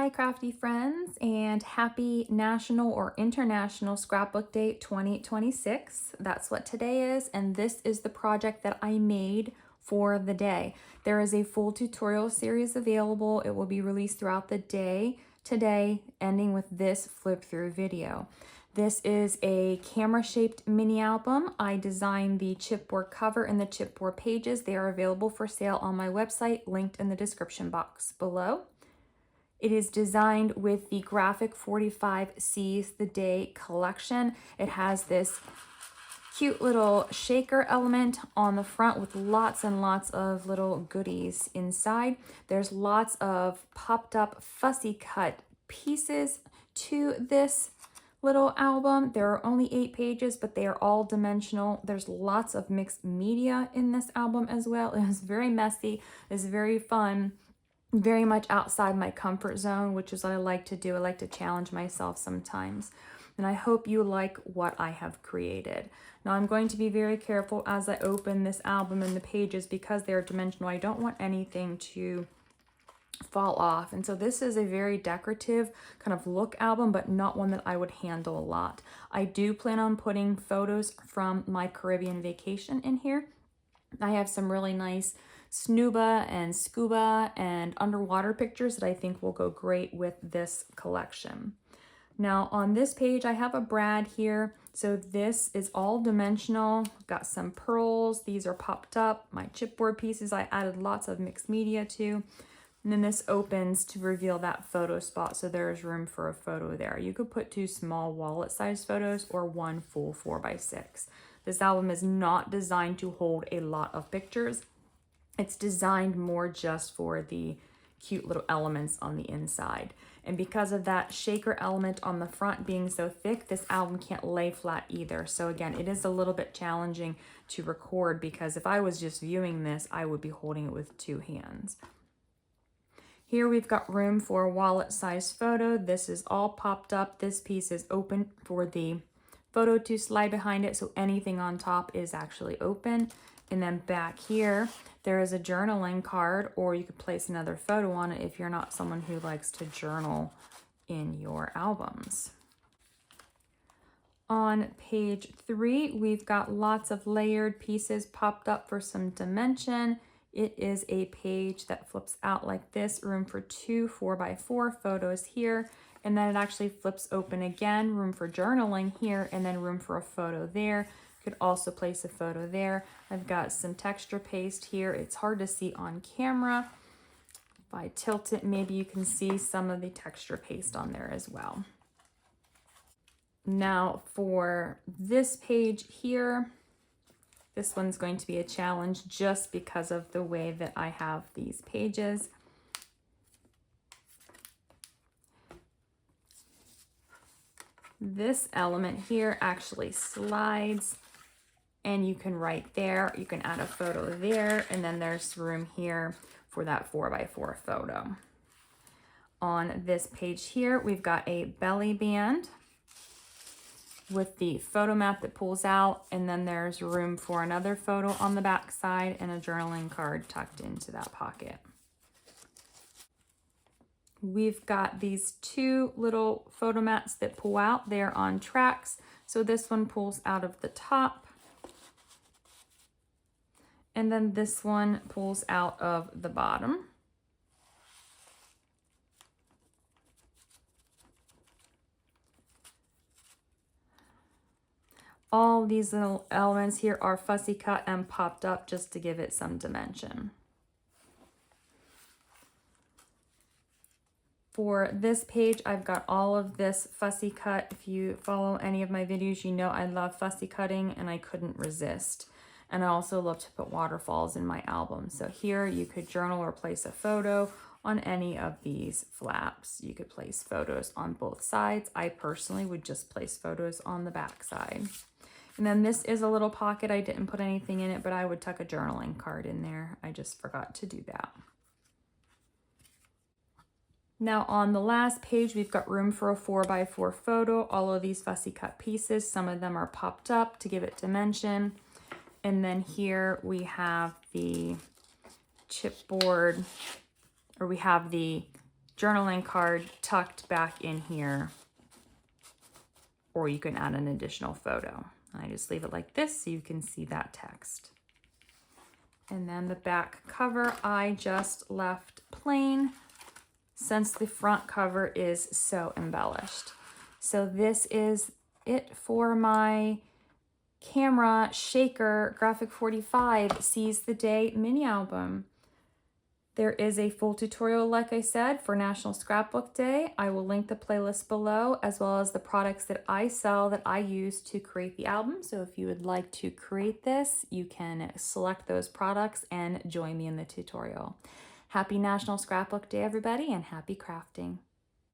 Hi crafty friends, and happy National or International Scrapbook Day 2026. That's what today is, and this is the project that I made for the day. There is a full tutorial series available. It will be released throughout the day today, ending with this flip through video. This is a camera-shaped mini album. I designed the chipboard cover and the chipboard pages. They are available for sale on my website, linked in the description box below. It is designed with the Graphic 45 Seize the Day collection. It has this cute little shaker element on the front with lots and lots of little goodies inside. There's lots of popped up fussy cut pieces to this little album. There are only 8 pages, but they are all dimensional. There's lots of mixed media in this album as well. It is very messy. It's very fun. Very much outside my comfort zone, which is what I like to do. I like to challenge myself sometimes. And I hope you like what I have created. Now I'm going to be very careful as I open this album and the pages because they are dimensional. I don't want anything to fall off. And so this is a very decorative kind of look album, but not one that I would handle a lot. I do plan on putting photos from my Caribbean vacation in here. I have some really nice snuba and scuba and underwater pictures that I think will go great with this collection. Now on this page, I have a brad here. So this is all dimensional. Got some pearls. These are popped up. My chipboard pieces, I added lots of mixed media to. And then this opens to reveal that photo spot. So there's room for a photo there. You could put 2 small wallet sized photos or 1 full 4x6. This album is not designed to hold a lot of pictures. It's designed more just for the cute little elements on the inside. And because of that shaker element on the front being so thick, this album can't lay flat either. So again, it is a little bit challenging to record because if I was just viewing this, I would be holding it with 2 hands. Here we've got room for a wallet size photo. This is all popped up. This piece is open for the photo to slide behind it, so anything on top is actually open. And then back here, there is a journaling card, or you could place another photo on it if you're not someone who likes to journal in your albums. On page 3, we've got lots of layered pieces popped up for some dimension. It is a page that flips out like this, room for 2 4x4 photos here. And then it actually flips open again, room for journaling here, and then room for a photo there. You could also place a photo there. I've got some texture paste here. It's hard to see on camera. If I tilt it, maybe you can see some of the texture paste on there as well. Now for this page here, this one's going to be a challenge just because of the way that I have these pages. This element here actually slides and you can write there, you can add a photo there, and then there's room here for that 4x4 photo. On this page here, we've got a belly band with the photo mat that pulls out, and then there's room for another photo on the back side and a journaling card tucked into that pocket. We've got these 2 little photo mats that pull out. They're on tracks. So this one pulls out of the top. And then this one pulls out of the bottom. All these little elements here are fussy cut and popped up just to give it some dimension. For this page, I've got all of this fussy cut. If you follow any of my videos, you know I love fussy cutting and I couldn't resist. And I also love to put waterfalls in my album. So here you could journal or place a photo on any of these flaps. You could place photos on both sides. I personally would just place photos on the back side. And then this is a little pocket. I didn't put anything in it, but I would tuck a journaling card in there. I just forgot to do that. Now on the last page, we've got room for a 4x4 photo. All of these fussy cut pieces, some of them are popped up to give it dimension. And then here we have the chipboard, or we have the journaling card tucked back in here, or you can add an additional photo. I just leave it like this so you can see that text. And then the back cover I just left plain since the front cover is so embellished. So this is it for my camera shaker graphic 45 Seize the Day mini album. There is a full tutorial, like I said, for National Scrapbook Day. I will link the playlist below, as well as the products that I sell that I use to create the album. So if you would like to create this, you can select those products and join me in the tutorial. Happy National Scrapbook Day, everybody, and happy crafting.